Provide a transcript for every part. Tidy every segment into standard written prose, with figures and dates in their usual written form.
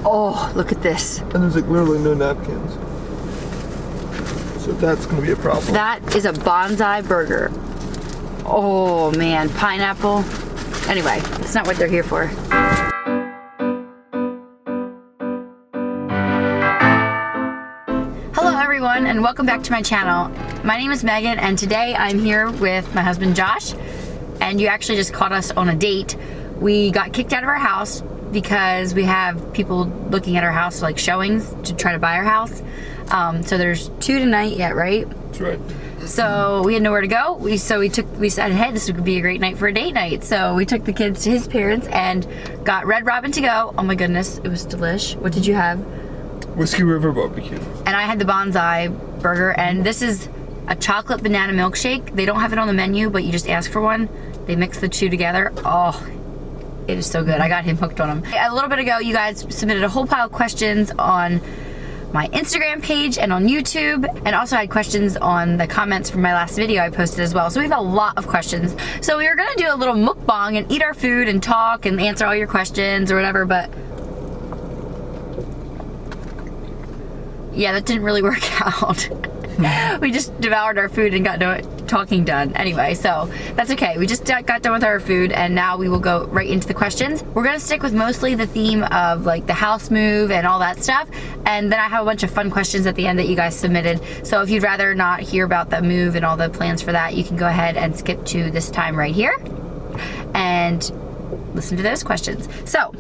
Oh, look at this. And there's like literally no napkins. So that's gonna be a problem. That is a bonsai burger. Oh man, pineapple. Anyway, it's not what they're here for. Hello everyone and welcome back to my channel. My name is Megan and today I'm here with my husband Josh, and you actually just caught us on a date. We got kicked out of our house because we have people looking at our house, like showings to try to buy our house. So there's 2 tonight yet, right? That's right. So we had nowhere to go. We said, hey, this would be a great night for a date night. So we took the kids to his parents and got Red Robin to go. Oh my goodness, it was delish. What did you have? Whiskey River barbecue. And I had the bonsai burger, and this is a chocolate banana milkshake. They don't have it on the menu, but you just ask for one. They mix the two together. Oh, it is so good. I got him hooked on them. A little bit ago, you guys submitted a whole pile of questions on my Instagram page and on YouTube, and also had questions on the comments from my last video I posted as well. So we have a lot of questions. So we were gonna do a little mukbang and eat our food and talk and answer all your questions or whatever, but yeah, that didn't really work out. We just devoured our food and got no talking done. Anyway, so that's okay. We just got done with our food and now we will go right into the questions. We're gonna stick with mostly the theme of like the house move and all that stuff. And then I have a bunch of fun questions at the end that you guys submitted. So if you'd rather not hear about the move and all the plans for that, you can go ahead and skip to this time right here and listen to those questions. So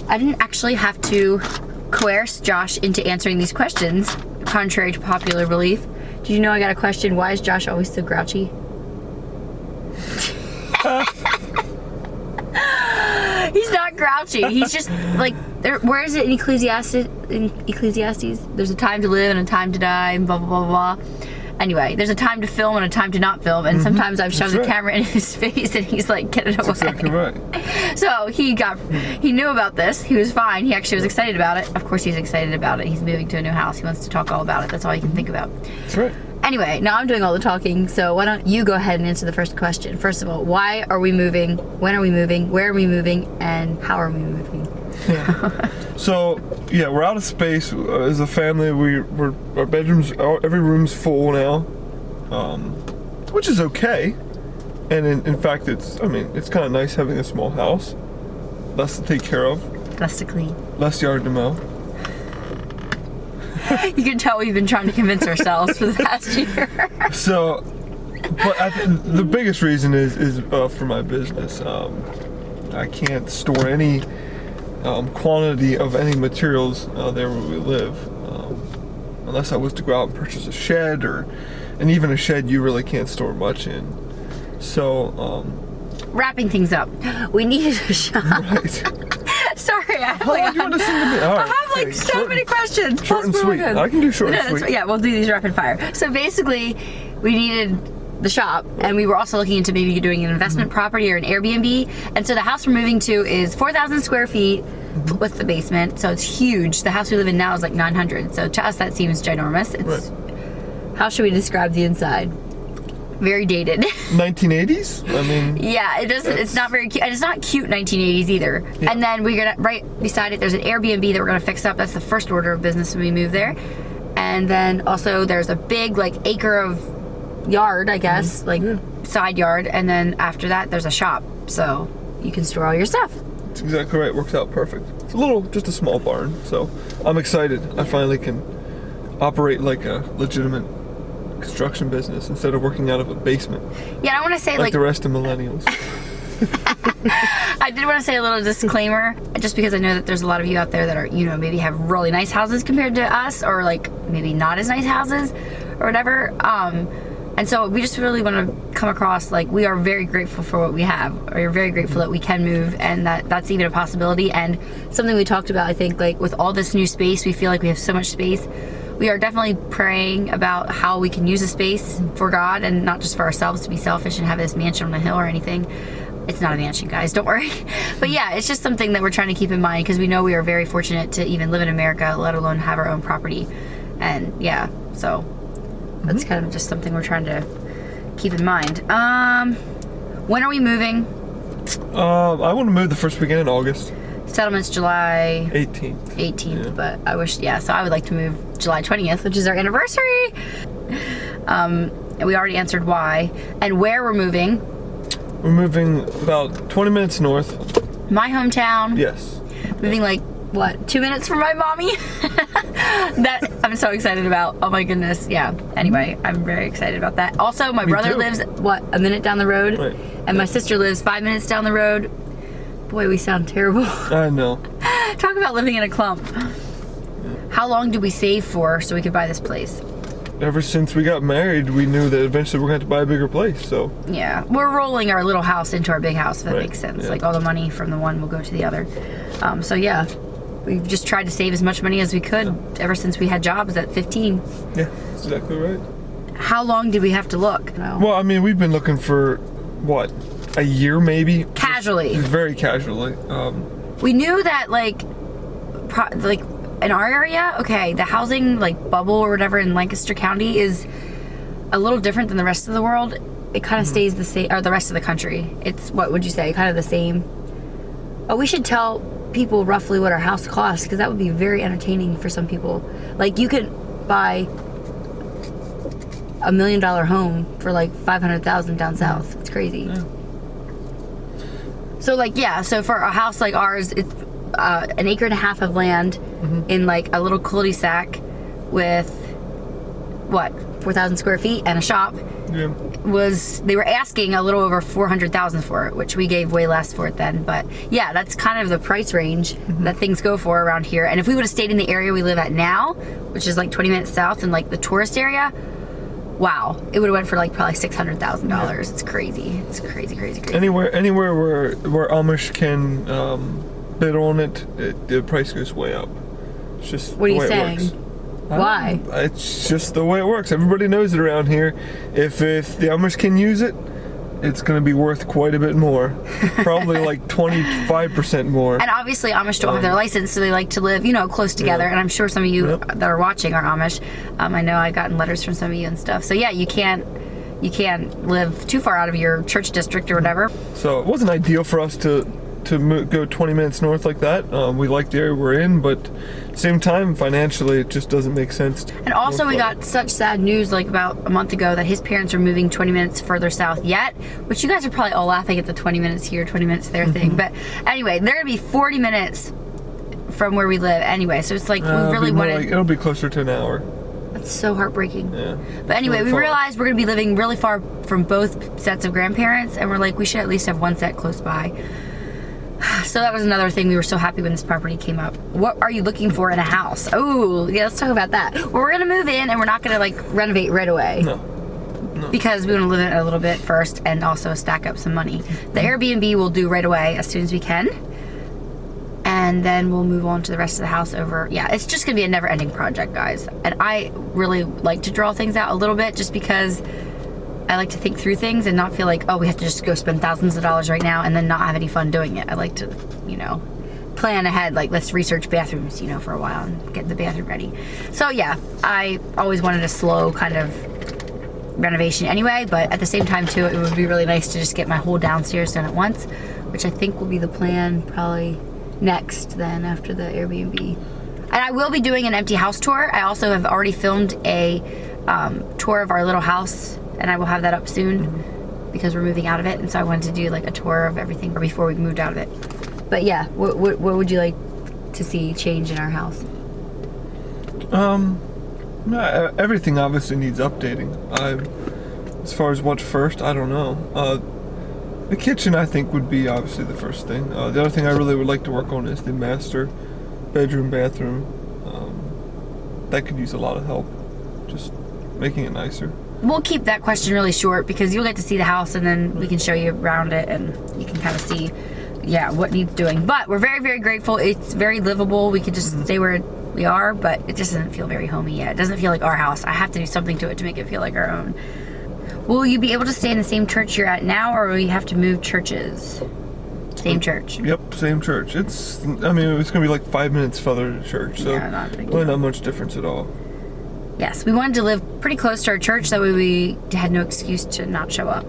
I didn't actually have to coerce Josh into answering these questions, contrary to popular belief. Did you know I got a question? Why is Josh always so grouchy? He's not grouchy. He's just like, where is it in Ecclesiastes? There's a time to live and a time to die and blah, blah, blah, blah. Anyway, there's a time to film and a time to not film, and sometimes I've shoved the camera in his face and he's like, get it away. That's exactly right. So he knew about this. He was fine. He actually was excited about it. Of course he's excited about it. He's moving to a new house. He wants to talk all about it. That's all he can think about. That's right. Anyway, now I'm doing all the talking, so why don't you go ahead and answer the first question. First of all, why are we moving? When are we moving? Where are we moving? And how are we moving? Yeah. So yeah, we're out of space as a family. Our bedrooms, every room's full now, which is okay. And in fact, it's kind of nice having a small house, less to take care of, less to clean, less yard to mow. You can tell we've been trying to convince ourselves for the past year. So, but the biggest reason is for my business. I can't store any quantity of any materials there where we live, unless I was to go out and purchase a shed, and even a shed you really can't store much in. So wrapping things up, we needed a shop. Right. Sorry, I have so many questions. Short and sweet. I can do short and sweet. Yeah, we'll do these rapid fire. So basically, we needed the shop, and we were also looking into maybe doing an investment property or an Airbnb. And so the house we're moving to is 4,000 square feet with the basement, so it's huge. The house we live in now is like 900. So to us, that seems ginormous. It's How should we describe the inside? Very dated. 1980s? I mean, yeah, it doesn't. It's not very cute, and it's not cute 1980s either. Yeah. And then we're gonna right beside it. There's an Airbnb that we're gonna fix up. That's the first order of business when we move there. And then also there's a big like acre of yard, I guess, side yard. And then after that, there's a shop, so you can store all your stuff. That's exactly right. Works out perfect. It's just a small barn. So I'm excited. I finally can operate like a legitimate construction business instead of working out of a basement. Yeah, I want to say like the rest of millennials. I did want to say a little disclaimer, just because I know that there's a lot of you out there that are, maybe have really nice houses compared to us, or like maybe not as nice houses or whatever. And so we just really want to come across like we are very grateful for what we have. We're very grateful that we can move and that's even a possibility. And something we talked about, I think, like with all this new space, we feel like we have so much space. We are definitely praying about how we can use the space for God and not just for ourselves to be selfish and have this mansion on a hill or anything. It's not a mansion, guys, don't worry. But yeah, it's just something that we're trying to keep in mind because we know we are very fortunate to even live in America, let alone have our own property. And yeah, so that's kind of just something we're trying to keep in mind. When are we moving? I want to move the first weekend in August. Settlement's July 18th. Yeah. But I wish, so I would like to move July 20th, which is our anniversary. And we already answered why. And where we're moving. We're moving about 20 minutes north. My hometown. Yes. Moving like, what, 2 minutes from my mommy? That I'm so excited about. Oh my goodness. Yeah. Anyway, I'm very excited about that. Also, my brother lives, a minute down the road? Right. And my sister lives 5 minutes down the road. Boy, we sound terrible. I know. Talk about living in a clump. How long did we save for so we could buy this place? Ever since we got married, we knew that eventually we're going to have to buy a bigger place, so. Yeah, we're rolling our little house into our big house, if that makes sense. Yeah. Like all the money from the one will go to the other. So yeah, we've just tried to save as much money as we could ever since we had jobs at 15. Yeah, that's exactly right. How long did we have to look? No. Well, I mean, we've been looking for, what, a year maybe? Casually. Just very casually. We knew that like in our area, okay, the housing like bubble or whatever in Lancaster County is a little different than the rest of the world. It kind of stays the same, or the rest of the country. It's, what would you say, kind of the same. Oh, we should tell people roughly what our house costs, because that would be very entertaining for some people. Like, you could buy $1 million home for like $500,000 down south. It's crazy. Yeah. So like, so for a house like ours, it's an acre and a half of land in like a little cul-de-sac with what, 4,000 square feet and a shop. Yeah. They were asking a little over $400,000 for it, which we gave way less for it then. But yeah, that's kind of the price range that things go for around here. And if we would have stayed in the area we live at now, which is like 20 minutes south in like the tourist area, wow, it would have went for like probably $600,000. Yeah. It's crazy. It's crazy. Anywhere where Amish can bid on it, the price goes way up. It's just what are the you way saying? It works. Why? It's just the way it works. Everybody knows it around here. If the Amish can use it, it's going to be worth quite a bit more. Probably like 25% more. And obviously Amish don't have their license, so they like to live, close together. And I'm sure some of you that are watching are Amish. I know I've gotten letters from some of you and stuff. So yeah, you can't live too far out of your church district or whatever. So it wasn't ideal for us to go 20 minutes north like that. We like the area we're in, but at the same time, financially, it just doesn't make sense. And also, we got such sad news like about a month ago that his parents are moving 20 minutes further south yet, which you guys are probably all laughing at the 20 minutes here, 20 minutes there thing. But anyway, they're gonna be 40 minutes from where we live anyway. So it's like we really wanted. It'll be closer to an hour. That's so heartbreaking. Yeah. But anyway, really we realized we're gonna be living really far from both sets of grandparents, and we're like, we should at least have one set close by. So that was another thing. We were so happy when this property came up. What are you looking for in a house? Oh, yeah, let's talk about that. Well, we're gonna move in and we're not gonna like renovate right away. No. Because we want to live in it a little bit first and also stack up some money. The Airbnb we'll do right away as soon as we can. And then we'll move on to the rest of the house over. Yeah, it's just gonna be a never ending project, guys. And I really like to draw things out a little bit just because I like to think through things and not feel like, oh, we have to just go spend thousands of dollars right now and then not have any fun doing it. I like to, plan ahead, like let's research bathrooms, for a while and get the bathroom ready. So yeah, I always wanted a slow kind of renovation anyway, but at the same time too, it would be really nice to just get my whole downstairs done at once, which I think will be the plan probably next then after the Airbnb. And I will be doing an empty house tour. I also have already filmed a tour of our little house, and I will have that up soon because we're moving out of it, and so I wanted to do like a tour of everything before we moved out of it. But yeah, what would you like to see change in our house? Everything obviously needs updating. As far as what first, I don't know. The kitchen, I think, would be obviously the first thing. The other thing I really would like to work on is the master bedroom, bathroom. That could use a lot of help, just making it nicer. We'll keep that question really short because you'll get to see the house and then we can show you around it and you can kind of see, what needs doing. But we're very, very grateful. It's very livable. We could just stay where we are, but it just doesn't feel very homey yet. It doesn't feel like our house. I have to do something to it to make it feel like our own. Will you be able to stay in the same church you're at now, or will you have to move churches? Same church? Yep, same church. It's going to be like 5 minutes further to church, so really not much difference at all. Yes, we wanted to live pretty close to our church, that way we had no excuse to not show up.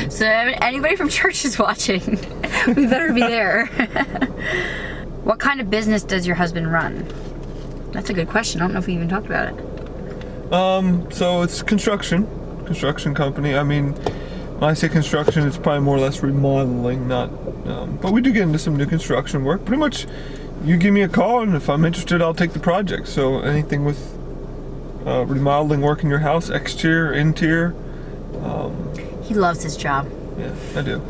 So if anybody from church is watching, we better be there. What kind of business does your husband run? That's a good question. I don't know if we even talked about it. So it's construction company. I mean, when I say construction, it's probably more or less remodeling, not, but we do get into some new construction work. Pretty much, you give me a call, and if I'm interested, I'll take the project. So anything with remodeling work in your house, exterior, interior. He loves his job. Yeah, I do.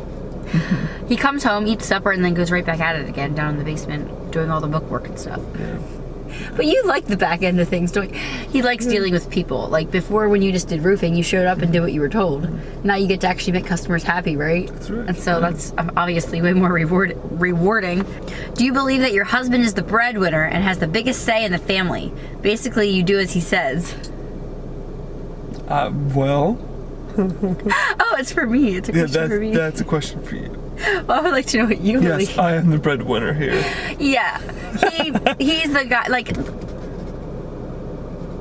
He comes home, eats supper, and then goes right back at it again down in the basement, doing all the bookwork and stuff. Yeah. But you like the back end of things, don't you? He likes dealing with people. Like before, when you just did roofing, you showed up and did what you were told. Now you get to actually make customers happy, right? That's right. And so that's obviously way more rewarding. Do you believe that your husband is the breadwinner and has the biggest say in the family? Basically, you do as he says. Well. Oh, it's for me. It's a question for me. That's a question for you. Well, I would like to know what you believe. Yes, I am the breadwinner here. Yeah, he's the guy. Like,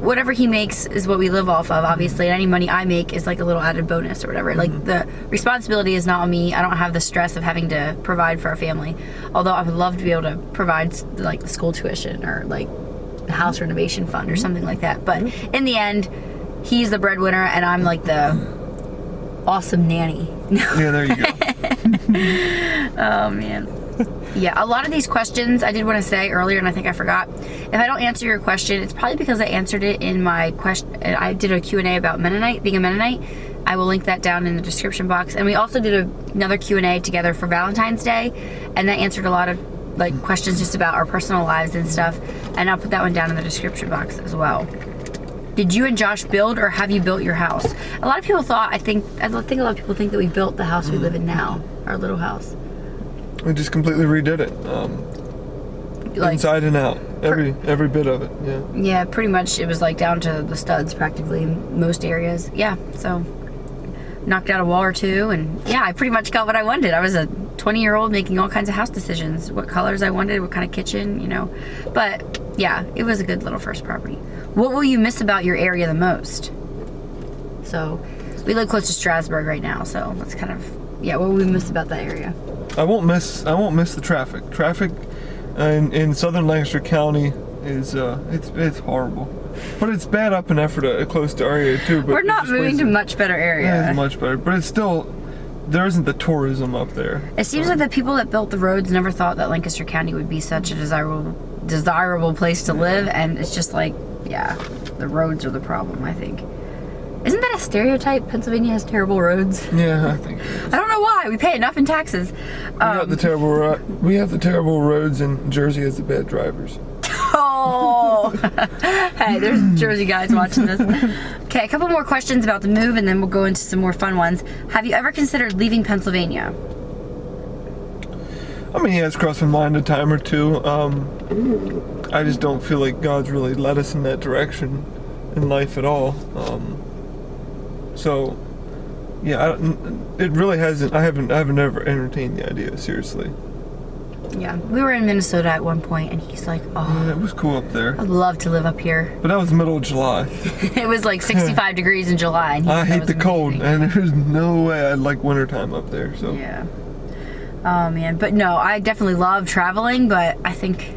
whatever he makes is what we live off of. Obviously, and any money I make is like a little added bonus or whatever. Like the responsibility is not on me. I don't have the stress of having to provide for our family. Although I would love to be able to provide like the school tuition or like the house renovation fund or something like that. But in the end, he's the breadwinner, and I'm like the awesome nanny. Yeah, there you go. Oh man. Yeah, a lot of these questions I did want to say earlier, and I think I forgot. If I don't answer your question, it's probably because I answered it in my question. I did a Q&A about Mennonite, being a Mennonite. I will link that down in the description box. And we also did another Q&A together for Valentine's Day, and that answered a lot of like questions just about our personal lives and stuff. And I'll put that one down in the description box as well. Did you and Josh build, or have you built your house? A lot of people thought, I think a lot of people think that we built the house we live in now, our little house. We just completely redid it, Like, inside and out, every bit of it. Yeah. Yeah, pretty much. It was like down to the studs practically in most areas. Yeah, so knocked out a wall or two, and yeah, I pretty much got what I wanted. I was a 20-year-old making all kinds of house decisions, what colors I wanted, what kind of kitchen, you know. But yeah, it was a good little first property. What will you miss about your area the most? So we live close to Strasburg right now, so that's kind of, yeah, what will we miss about that area? I won't miss the traffic. Traffic in southern Lancaster County is it's horrible. But it's bad up in Ephrata, close to our area too. But we're not moving to a much better area. Yeah, it's much better, but it's still, there isn't the tourism up there. It seems like the people that built the roads never thought that Lancaster County would be such a desirable place to live, and it's just like, yeah, the roads are the problem, I think. Isn't that a stereotype? Pennsylvania has terrible roads. Yeah, I think it is. I don't know why. We pay enough in taxes. We have the terrible roads, and Jersey has the bad drivers. Oh, hey, there's Jersey guys watching this. Okay, a couple more questions about the move, and then we'll go into some more fun ones. Have you ever considered leaving Pennsylvania? I mean, yeah, it's crossed my mind a time or two. I just don't feel like God's really led us in that direction in life at all. So, yeah, it really hasn't. I haven't ever entertained the idea seriously. Yeah, we were in Minnesota at one point, and he's like, "Oh, Yeah, it was cool up there. I'd love to live up here." But that was the middle of July. It was like 65 degrees in July, and I hate the cold, and there's no way I'd like wintertime up there. So yeah. Oh man, but no, I definitely love traveling, but I think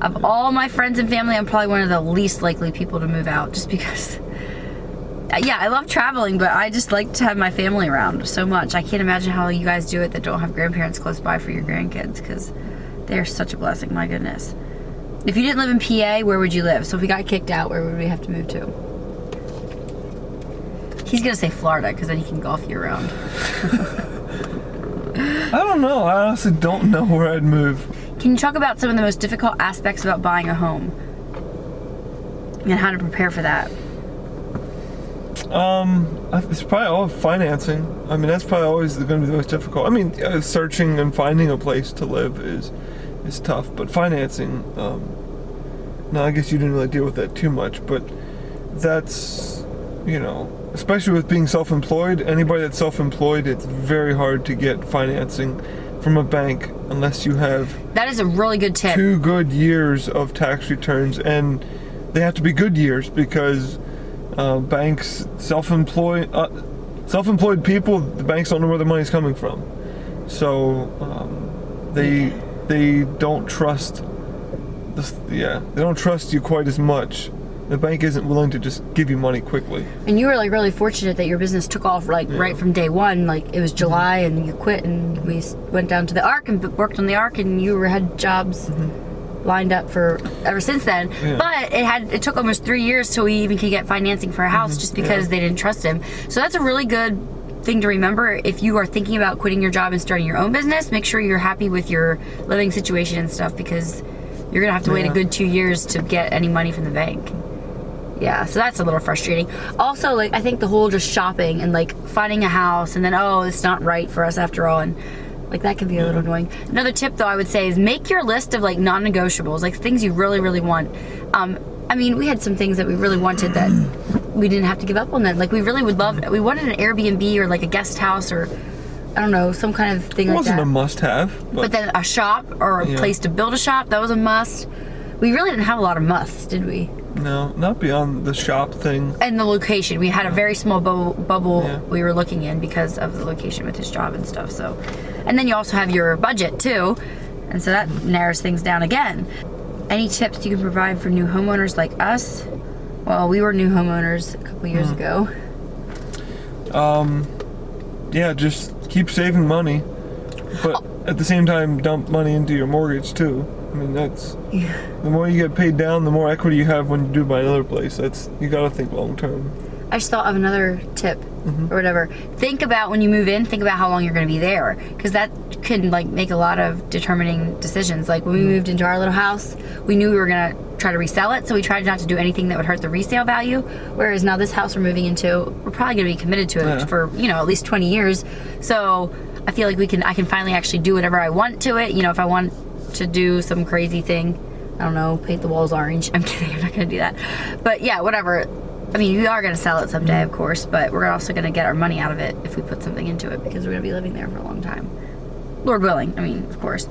of all my friends and family, I'm probably one of the least likely people to move out, just because. Yeah, I love traveling, but I just like to have my family around so much. I can't imagine how you guys do it that don't have grandparents close by for your grandkids, because they're such a blessing, my goodness. If you didn't live in PA, where would you live? So if we got kicked out, where would we have to move to? He's gonna say Florida, because then he can golf year round. I don't know. I honestly don't know where I'd move. Can you talk about some of the most difficult aspects about buying a home and how to prepare for that? It's probably all financing. I mean, that's probably always going to be the most difficult. I mean, searching and finding a place to live is tough, but financing, no, I guess you didn't really deal with that too much, but that's, you know, especially with being self-employed, anybody that's self-employed, it's very hard to get financing from a bank unless you have that is a really good tip. 2 good years of tax returns, and they have to be good years because banks, self-employed people, the banks don't know where the money's coming from. So they they don't trust they don't trust you quite as much. The bank isn't willing to just give you money quickly. And you were like really fortunate that your business took off like right from day one. Like it was July and you quit, and we went down to the Ark and worked on the Ark, and you had jobs lined up for ever since then. But it took almost 3 years till we even could get financing for a house, just because they didn't trust him. So that's a really good thing to remember. If you are thinking about quitting your job and starting your own business, make sure you're happy with your living situation and stuff, because you're gonna have to wait a good 2 years to get any money from the bank. Yeah, so that's a little frustrating. Also, like, I think the whole just shopping and like finding a house and then, oh, it's not right for us after all, and like that can be a little annoying. Another tip though I would say is make your list of like non-negotiables, like things you really, really want. I mean, we had some things that we really wanted that we didn't have to give up on that. Like we really would love, we wanted an Airbnb or like a guest house, or I don't know, some kind of thing like that. It wasn't a must-have. But then a shop or a place to build a shop, that was a must. We really didn't have a lot of musts, did we? No, not beyond the shop thing. And the location. We had a very small bubble we were looking in because of the location with his job and stuff. So, and then you also have your budget too. And so that narrows things down again. Any tips you can provide for new homeowners like us? Well, we were new homeowners a couple years ago. Yeah, just keep saving money. But at the same time, dump money into your mortgage too. I mean, that's the more you get paid down, the more equity you have when you do buy another place. You gotta think long term. I just thought of another tip or whatever. Think about when you move in, think about how long you're gonna be there, because that can like make a lot of determining decisions. Like when we moved into our little house, we knew we were gonna try to resell it, so we tried not to do anything that would hurt the resale value. Whereas now this house we're moving into, we're probably gonna be committed to it for, you know, at least 20 years. So I feel like I can finally actually do whatever I want to it. You know, if I want to do some crazy thing, I don't know, paint the walls orange. I'm kidding, I'm not gonna do that. But yeah, whatever. I mean, we are gonna sell it someday, of course, but we're also gonna get our money out of it if we put something into it, because we're gonna be living there for a long time. Lord willing, I mean, of course.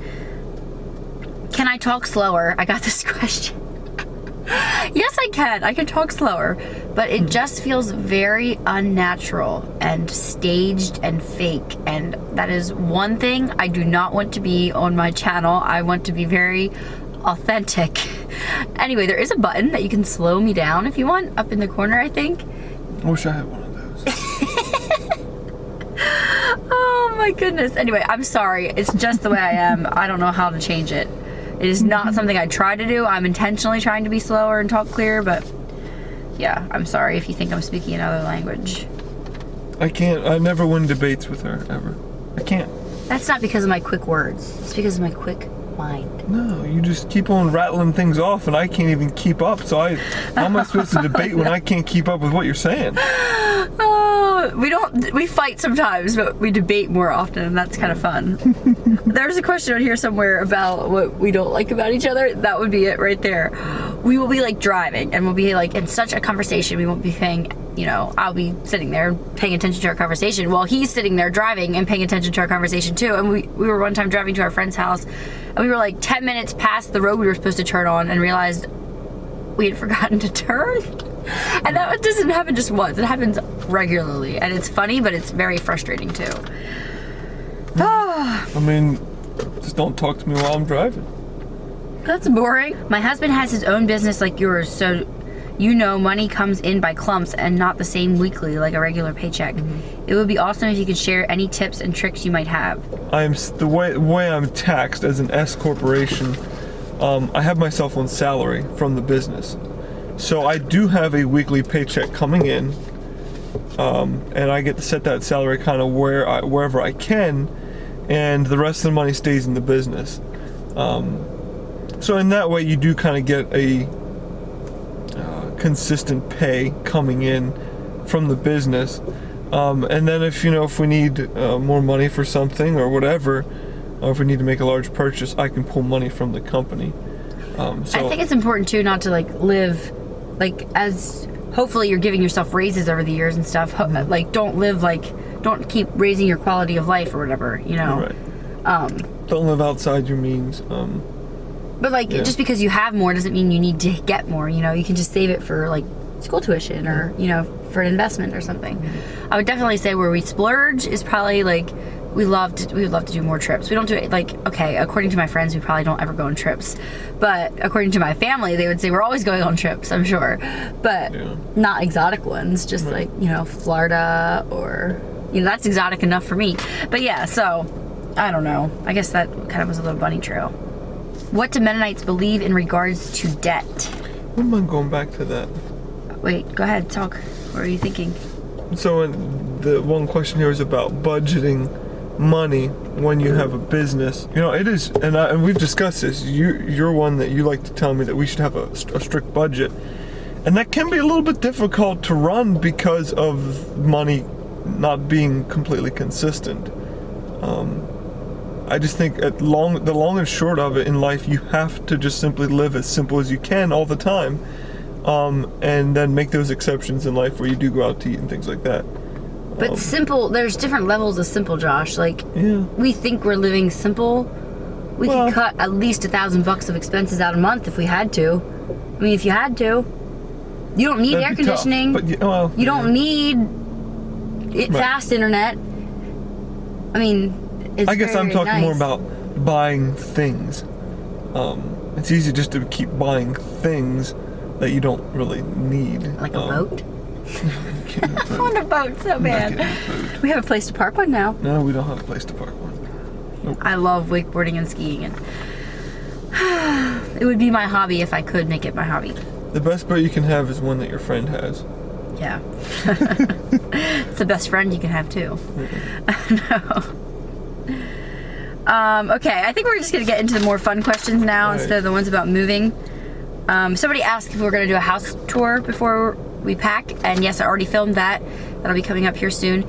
Can I talk slower? I got this question. Yes, I can. I can talk slower, but it just feels very unnatural and staged and fake, and that is one thing I do not want to be on my channel. I want to be very authentic. Anyway, there is a button that you can slow me down if you want, up in the corner, I think. I wish I had one of those. Oh my goodness. Anyway, I'm sorry. It's just the way I am. I don't know how to change it. It is not something I try to do. I'm intentionally trying to be slower and talk clear, but yeah, I'm sorry if you think I'm speaking another language. I can't. I never win debates with her, ever. I can't. That's not because of my quick words. It's because of my quick mind. No, you just keep on rattling things off, and I can't even keep up. So how am I supposed to debate when I can't keep up with what you're saying? We fight sometimes, but we debate more often, and that's kind of fun. There's a question on here somewhere about what we don't like about each other. That would be it right there. We will be like driving, and we'll be like in such a conversation. We won't be paying, you know, I'll be sitting there paying attention to our conversation while he's sitting there driving and paying attention to our conversation too. And we were one time driving to our friend's house, and we were like 10 minutes past the road we were supposed to turn on, and realized we had forgotten to turn. And that doesn't happen just once. It happens regularly, and it's funny, but it's very frustrating too. I mean, just don't talk to me while I'm driving. That's boring. My husband has his own business like yours, so you know money comes in by clumps and not the same weekly like a regular paycheck. It would be awesome if you could share any tips and tricks you might have. The way I'm taxed as an S corporation, I have myself on salary from the business. So I do have a weekly paycheck coming in, and I get to set that salary kind of wherever I can, and the rest of the money stays in the business. So in that way, you do kind of get a consistent pay coming in from the business, and then if we need more money for something or whatever, or if we need to make a large purchase, I can pull money from the company. I think it's important too not to like live like, as hopefully you're giving yourself raises over the years and stuff, like don't keep raising your quality of life or whatever, you know. Right. Don't live outside your means. But like, just because you have more doesn't mean you need to get more, you know. You can just save it for like school tuition or, you know, for an investment or something. I would definitely say where we splurge is probably like we would love to do more trips. We don't do it, like, okay, according to my friends, we probably don't ever go on trips. But according to my family, they would say we're always going on trips, I'm sure. But not exotic ones, just like, you know, Florida or, you know, that's exotic enough for me. But yeah, so, I don't know. I guess that kind of was a little bunny trail. What do Mennonites believe in regards to debt? Wouldn't mind going back to that. Wait, go ahead, talk. What are you thinking? So the one question here is about budgeting money when you have a business. You know, it is, and we've discussed this. You're one that you like to tell me that we should have a strict budget, and that can be a little bit difficult to run because of money not being completely consistent. I just think the long and short of it in life, you have to just simply live as simple as you can all the time, and then make those exceptions in life where you do go out to eat and things like that. But simple, there's different levels of simple, Josh. Like, we think we're living simple. We could cut at least $1,000 of expenses out a month if we had to. I mean, if you had to. You don't need air conditioning. But you don't need fast internet. I mean, it's I guess I'm talking nice. more about buying things. It's easy just to keep buying things that you don't really need. Like a boat? I want a boat so bad. We have a place to park one now. No, we don't have a place to park one. Nope. I love wakeboarding and skiing, and it would be my hobby if I could make it my hobby. The best boat you can have is one that your friend has. Yeah. It's the best friend you can have too. No. Okay, I think we're just gonna get into the more fun questions now instead of the ones about moving. Somebody asked if we were gonna do a house tour before we pack, and yes, I already filmed that. That'll be coming up here soon.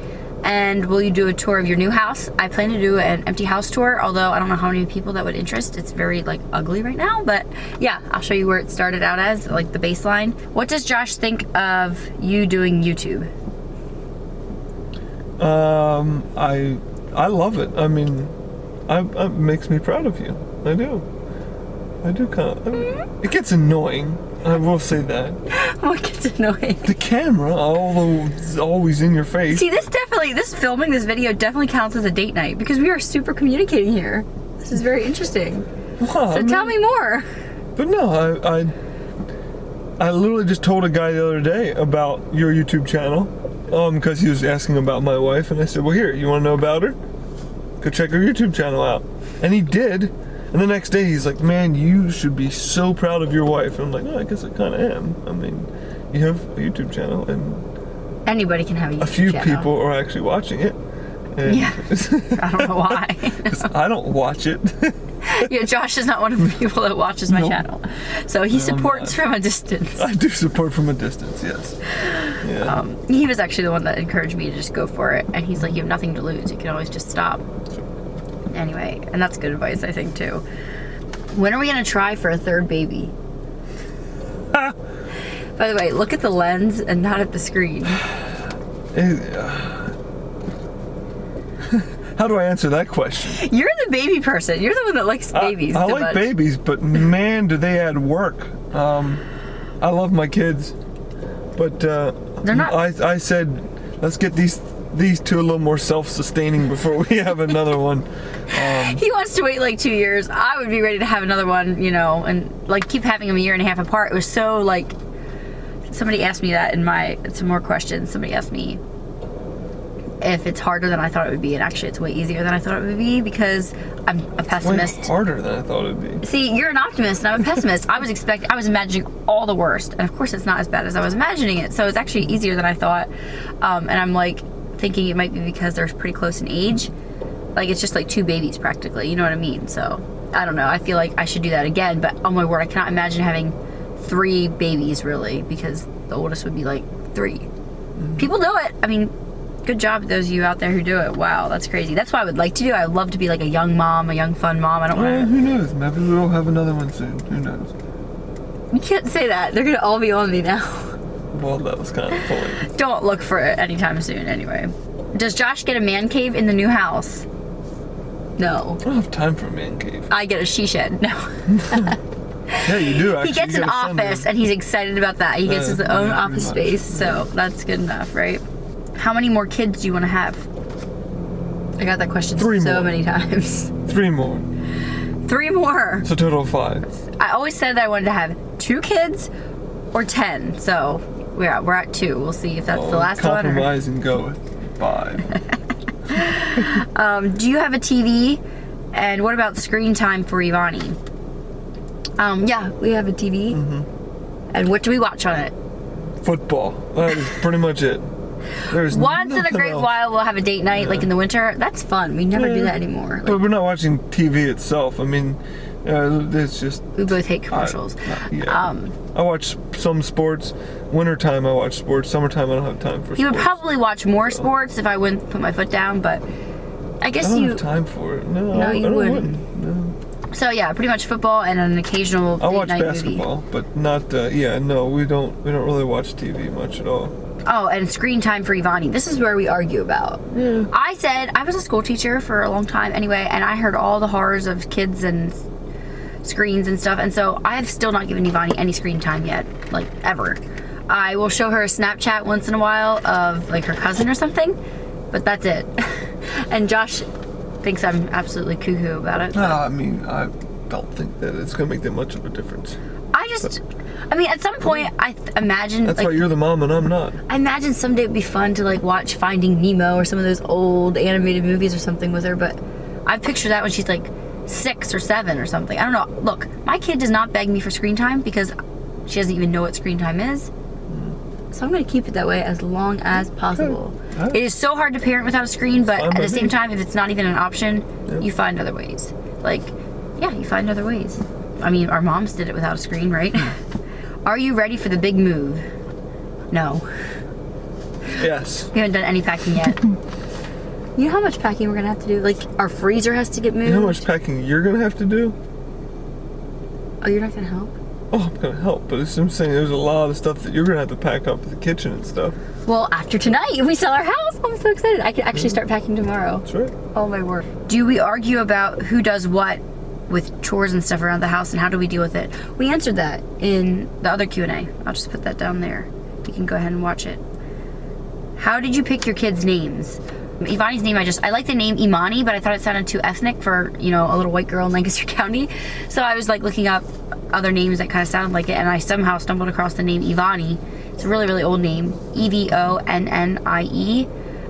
And will you do a tour of your new house? I plan to do an empty house tour, although I don't know how many people that would interest. It's very like ugly right now, but yeah, I'll show you where it started out as, like the baseline. What does Josh think of you doing YouTube? I love it. I mean, it makes me proud of you. I do kind of. It gets annoying. I will say that. What gets annoying? The camera, although it's always in your face. See, this filming this video definitely counts as a date night because we are super communicating here. This is very interesting. Wow, so tell me more. But no, I literally just told a guy the other day about your YouTube channel, because he was asking about my wife, and I said, well, here, you want to know about her? Go check her YouTube channel out. And he did. And the next day he's like, man, you should be so proud of your wife. And I'm like, oh, I guess I kind of am. I mean, you have a YouTube channel, and anybody can have a YouTube channel. A few people are actually watching it. And yeah, I don't know why. I don't watch it. Yeah, Josh is not one of the people that watches my channel. So he supports from a distance. I do support from a distance, yes. Yeah. He was actually the one that encouraged me to just go for it. And he's like, you have nothing to lose. You can always just stop. Anyway, and that's good advice, I think, too. When are we going to try for a third baby? By the way, look at the lens and not at the screen. How do I answer that question? You're the baby person. You're the one that likes babies. I like babies, but man, do they add work. I love my kids, but they're not. I said, let's get these two a little more self-sustaining before we have another one. He wants to wait like 2 years. I would be ready to have another one, you know, and like keep having them a year and a half apart. It was so like, somebody asked me that some more questions. Somebody asked me if it's harder than I thought it would be, and actually it's way easier than I thought it would be because I'm a pessimist. Way harder than I thought it would be. See, you're an optimist and I'm a pessimist. I was imagining all the worst, and of course it's not as bad as I was imagining it, so it's actually easier than I thought. And I'm like thinking it might be because they're pretty close in age. Like, it's just like 2 babies practically, you know what I mean? So, I don't know, I feel like I should do that again, but oh my word, I cannot imagine having 3 babies really, because the oldest would be like 3. Mm-hmm. People do it. I mean, good job to those of you out there who do it. Wow, that's crazy. That's what I would like to do. I would love to be like a young mom, a young fun mom. I don't want to... Who knows? Maybe we'll have another one soon. Who knows? You can't say that. They're going to all be on me now. Well, that was kind of funny. Don't look for it anytime soon anyway. Does Josh get a man cave in the new house? No. I don't have time for a man cave. I get a she shed. No. Yeah, you do actually. He gets an office and he's excited about that. He gets his own office space, so that's good enough, right? How many more kids do you want to have? I got that question Three so more. many times. 3 more. 3 more. So total of 5. I always said that I wanted to have 2 kids or 10. So we're at 2. We'll see if that's the last one. Compromise and go with 5. Do you have a TV? And what about screen time for Ivani? Yeah, we have a TV. And what do we watch on it? Football. That is pretty much it. There's Once in a nothing great else. while, we'll have a date night, like in the winter. That's fun. We never do that anymore. But Like, we're not watching TV itself. I mean, it's just... we both hate commercials. I watch some sports. Wintertime I watch sports. Summertime I don't have time for sports. You would probably watch more sports if I wouldn't put my foot down, but I guess I don't you... have time for it. No, No, I you don't wouldn't. No. So yeah, pretty much football and an occasional I date watch night basketball, movie. but not. No, we don't really watch TV much at all. Oh, and screen time for Ivani. This is where we argue about. I said, I was a school teacher for a long time anyway, and I heard all the horrors of kids and screens and stuff, and so I have still not given Ivani any screen time yet, like ever. I will show her a Snapchat once in a while of like her cousin or something, but that's it. And Josh thinks I'm absolutely cuckoo about it. I mean, I don't think that it's gonna make that much of a difference. I mean, at some point, I imagine... That's like, why you're the mom and I'm not. I imagine someday it'd be fun to like watch Finding Nemo or some of those old animated movies or something with her, but I picture that when she's like 6 or 7 or something. I don't know. Look, my kid does not beg me for screen time because she doesn't even know what screen time is. So I'm going to keep it that way as long as possible. Okay. It is so hard to parent without a screen, but Fine at by the same me. time, if it's not even an option, you find other ways. Like, yeah, you find other ways. I mean, our moms did it without a screen, right? Are you ready for the big move? No. Yes. We haven't done any packing yet. You know how much packing we're gonna have to do? Like, our freezer has to get moved. You know how much packing you're gonna have to do? Oh, you're not gonna help? Oh, I'm gonna help, but I'm saying there's a lot of stuff that you're gonna have to pack up at the kitchen and stuff. Well, after tonight, we sell our house. I'm so excited. I can actually start packing tomorrow. That's right. Oh my word. Do we argue about who does what with chores and stuff around the house, and how do we deal with it? We answered that in the other Q&A. I'll just put that down there. You can go ahead and watch it. How did you pick your kids' names? Ivani's name, I like the name Imani, but I thought it sounded too ethnic for, you know, a little white girl in Lancaster County. So I was like looking up other names that kind of sounded like it, and I somehow stumbled across the name Ivani. It's a really, really old name. Evonnie.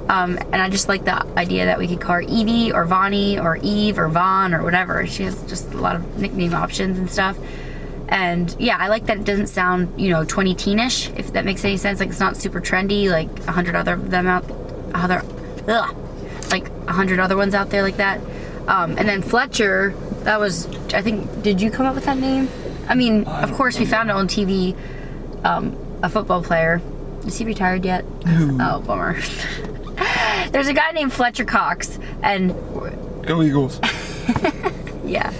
And I just like the idea that we could call her Evie or Vonnie or Eve or Von or whatever. She has just a lot of nickname options and stuff. And yeah, I like that it doesn't sound, you know, 20-teenish, if that makes any sense. Like, it's not super trendy, like 100 other ones out there like that. And then Fletcher, that was, I think, did you come up with that name? I mean, of course, we found it on TV. A football player. Is he retired yet? Who? Oh, bummer. There's a guy named Fletcher Cox, and Go Eagles. yeah.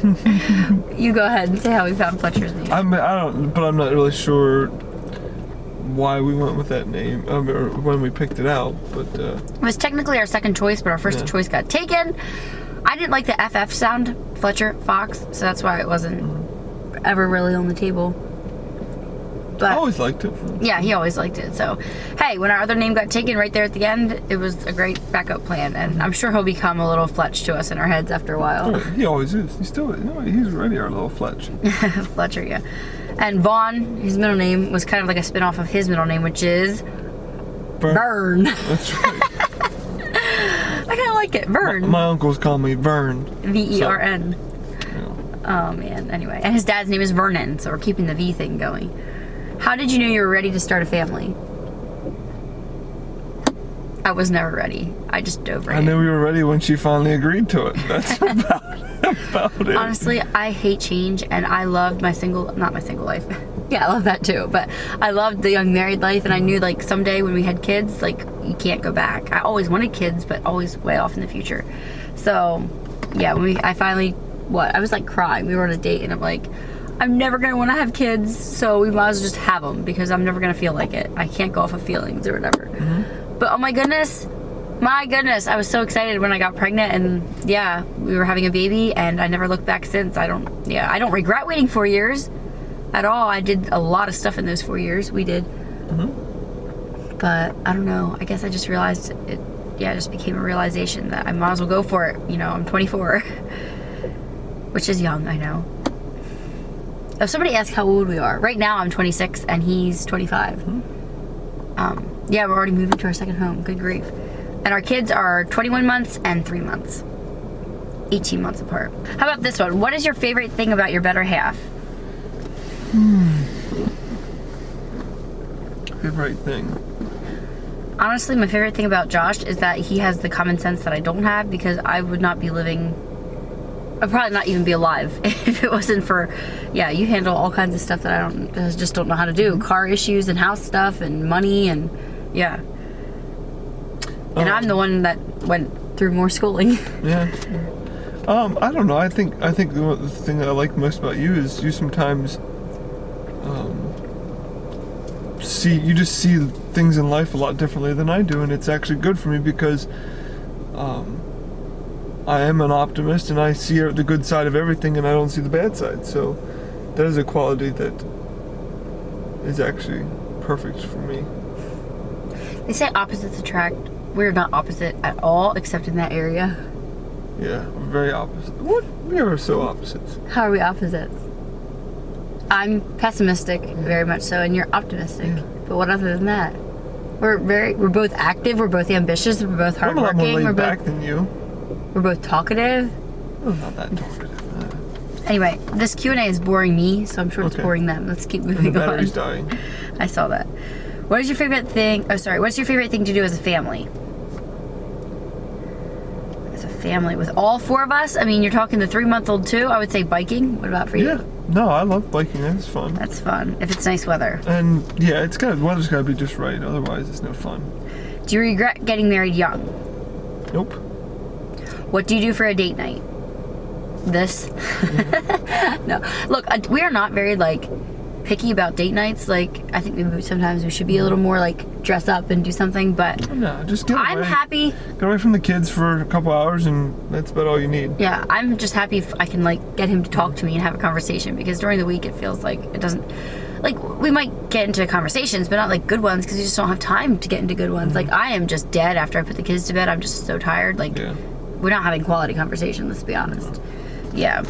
You go ahead and say how we found Fletcher's name. I'm not really sure why we went with that name, or when we picked it out, but It was technically our second choice, but our first choice got taken. I didn't like the FF sound, Fletcher Fox, so that's why it wasn't ever really on the table. But I always liked it. yeah, he always liked it. So, hey, when our other name got taken right there at the end, it was a great backup plan, and I'm sure he'll become a little Fletch to us in our heads after a while. He always is. He's still, he's already our little Fletch. Fletcher, yeah. And Vaughn, his middle name, was kind of like a spin-off of his middle name, which is Vern. That's right. I kind of like it, Vern. My uncles call me Vern. V-E-R-N. Yeah. Oh, man. Anyway, and his dad's name is Vernon, so we're keeping the V thing going. How did you know you were ready to start a family? I was never ready. I just dove right I in. knew we were ready when she finally agreed to it. That's about it. Honestly, I hate change, and I loved not my single life. Yeah, I love that too, but I loved the young married life, and I knew like someday when we had kids, like you can't go back. I always wanted kids, but always way off in the future. So yeah, I finally, I was like crying. We were on a date, and I'm like, I'm never gonna want to have kids, so we might as well just have them because I'm never gonna feel like it. I can't go off of feelings or whatever. But oh my goodness, I was so excited when I got pregnant, and yeah, we were having a baby, and I never looked back since. I don't regret waiting 4 years at all. I did a lot of stuff in those 4 years. We did. But I don't know. I guess I just realized yeah, it just became a realization that I might as well go for it. You know, I'm 24, which is young, I know. If somebody asks how old we are, right now I'm 26 and he's 25. Yeah, we're already moving to our second home. Good grief. And our kids are 21 months and 3 months. 18 months apart. How about this one? What is your favorite thing about your better half? Favorite thing? Honestly, my favorite thing about Josh is that he has the common sense that I don't have, because I would not be living, I'd probably not even be alive if it wasn't for, yeah, you handle all kinds of stuff that I just don't know how to do. Car issues and house stuff and money and, yeah. And I'm the one that went through more schooling. Yeah. I don't know. I think the thing that I like most about you is you sometimes you just see things in life a lot differently than I do, and it's actually good for me because I am an optimist and I see the good side of everything and I don't see the bad side. So that is a quality that is actually perfect for me. They say opposites attract. We're not opposite at all, except in that area. Yeah, we're very opposite. What? We are so opposites. How are we opposites? I'm pessimistic, very much so, and you're optimistic. Yeah. But what other than that? We're both active, we're both ambitious, we're both hardworking. I'm a lot more laid back than you. We're both talkative. I'm not that talkative. Anyway, this Q&A is boring me, so I'm sure it's boring them. Let's keep moving on. The battery's dying. I saw that. What is your favorite thing? Oh, sorry. What's your favorite thing to do as a family? As a family with all four of us? I mean, you're talking the 3-month-old too. I would say biking. What about for you? Yeah. No, I love biking. That's fun. That's fun if it's nice weather. And yeah, weather's gotta be just right. Otherwise, it's no fun. Do you regret getting married young? Nope. What do you do for a date night? This? No. Look, we are not very picky about date nights. I think maybe sometimes we should be a little more dress up and do something, but no, just get away. I'm happy. Get away from the kids for a couple hours and that's about all you need. Yeah, I'm just happy if I can get him to talk to me and have a conversation, because during the week it feels like it doesn't, we might get into conversations, but not good ones, because you just don't have time to get into good ones. I am just dead after I put the kids to bed. I'm just so tired. Yeah. We're not having quality conversation, let's be honest. Yeah.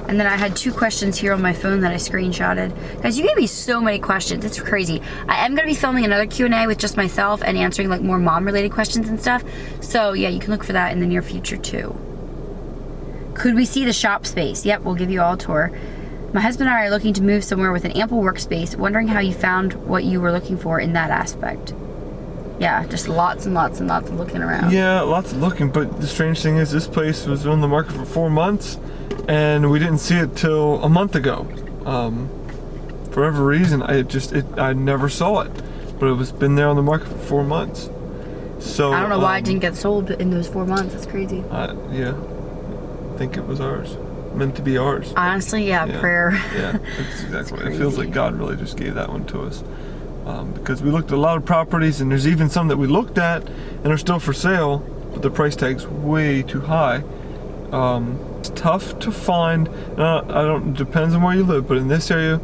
And then I had 2 questions here on my phone that I screenshotted. Guys, you gave me so many questions. It's crazy. I am going to be filming another Q&A with just myself and answering more mom-related questions and stuff. So yeah, you can look for that in the near future too. Could we see the shop space? Yep, we'll give you all a tour. My husband and I are looking to move somewhere with an ample workspace. Wondering how you found what you were looking for in that aspect. Yeah, just lots and lots and lots of looking around. Yeah, lots of looking, but the strange thing is this place was on the market for 4 months and we didn't see it till a month ago. For whatever reason, I never saw it, but it was been there on the market for 4 months. So I don't know why it didn't get sold in those 4 months. That's crazy. Yeah, I think it was ours, meant to be ours. Honestly, yeah. Prayer. Yeah, that's exactly what it feels like. God really just gave that one to us. Because we looked at a lot of properties, and there's even some that we looked at and are still for sale, but the price tag's way too high. It's tough to find. It depends on where you live, but in this area,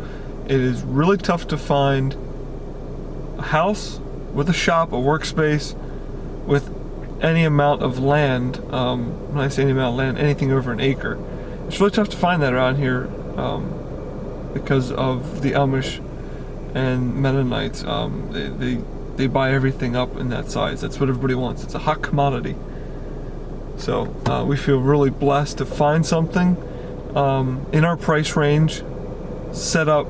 it is really tough to find a house with a shop, a workspace, with any amount of land. When I say any amount of land, anything over an acre. It's really tough to find that around here because of the Amish and Mennonites. They buy everything up in that size. That's what everybody wants. It's a hot commodity. So we feel really blessed to find something in our price range, set up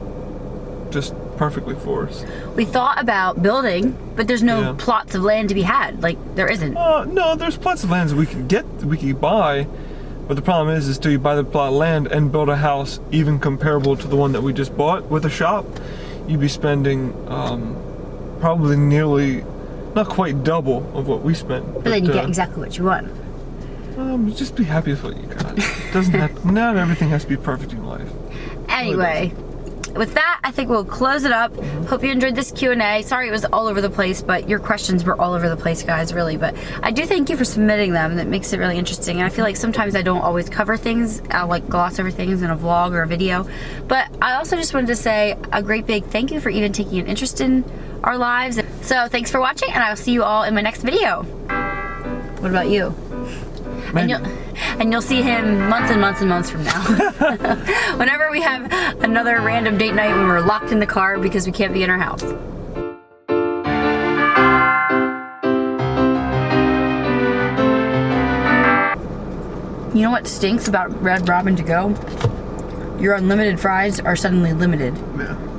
just perfectly for us. We thought about building, but there's no plots of land to be had. There isn't. No, there's plots of land that we can buy. But the problem is till you buy the plot of land and build a house even comparable to the one that we just bought with a shop, you'd be spending probably nearly, not quite double of what we spent. But then you get exactly what you want. Just be happy with what you got. It doesn't have, not everything has to be perfect in life. Anyway, with that, I think we'll close it up. Hope you enjoyed this Q&A. Sorry it was all over the place, but your questions were all over the place, guys, really. But I do thank you for submitting them. That makes it really interesting. And I feel like sometimes I don't always cover things. I'll gloss over things in a vlog or a video. But I also just wanted to say a great big thank you for even taking an interest in our lives. So thanks for watching, and I'll see you all in my next video. What about you? Maybe. And you'll see him months and months and months from now. Whenever we have another random date night when we're locked in the car because we can't be in our house. You know what stinks about Red Robin to go? Your unlimited fries are suddenly limited. Yeah.